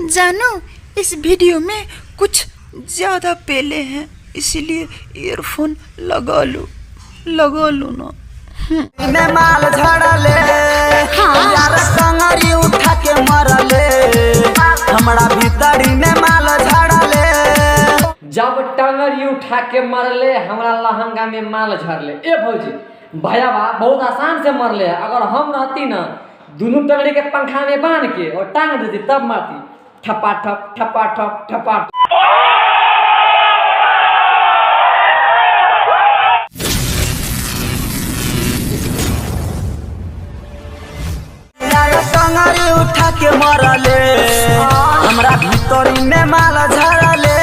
जानो इस वीडियो में कुछ ज्यादा पेले हैं, इसीलिए ईयरफोन लगा लो ना। में माल झड़ले यार कंगरी उठा के मरले हमरा भीतरी में माल झड़ले। जब टंगरी उठा के मरले हमरा लहंगा में माल झड़ले। ए भौजी भैया बहुत आसान से मरले। अगर हम रहती ना दोनों टंगड़ी के पंखा में बांध के और टांग देती तब मारती। ठपा ठप ठपा ठप ठपा ठप। टंगरी उठा के मरले हमरा भीतरी में माल झड़ले।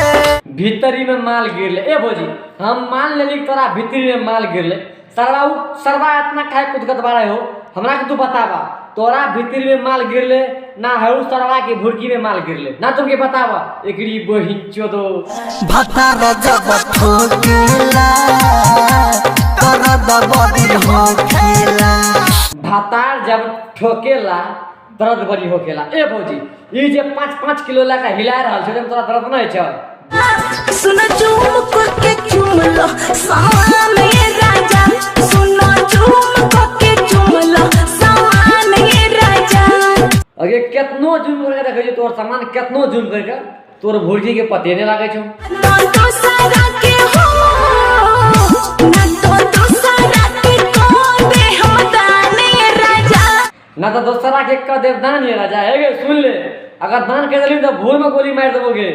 भीतरी में माल गिरले। ए भौजी हम मान लेली तोरा भीतरी में माल गिरले। सरवा इतना काहे कुदकत बारे हो? हमरा के तू बतावा तोरा भीतरी में माल गिरले ना है सरवा के भुड़की में माल गिरले ना तुमके बतावा। एकरी बहिन चोदो भतार जब ठोकेला दर्द बड़ी होखेला। भातार जब ठोकेला दर्द बड़ी होखेला। ए भौजी ई जे 5-5 किलो लगा हिला रहल छै तोरा दर्द नहीं छै? सुन चुम के चुम लो सामान ये राजा, सुन चुम के चुम लो सामान ये राजा। अगे केतनो जूम करके देखै छै तोर सामान केतनो जूम करके तोर भौजी के पते नहीं लागे छौ। ना तो सारा के हो ना तो सारा के को दे हम दाने राजा। ना तो दोसरा के क देव दान ये राजा। हे गे सुन ले अगर दान कर देली तो भूल में गोली मार देबोगे।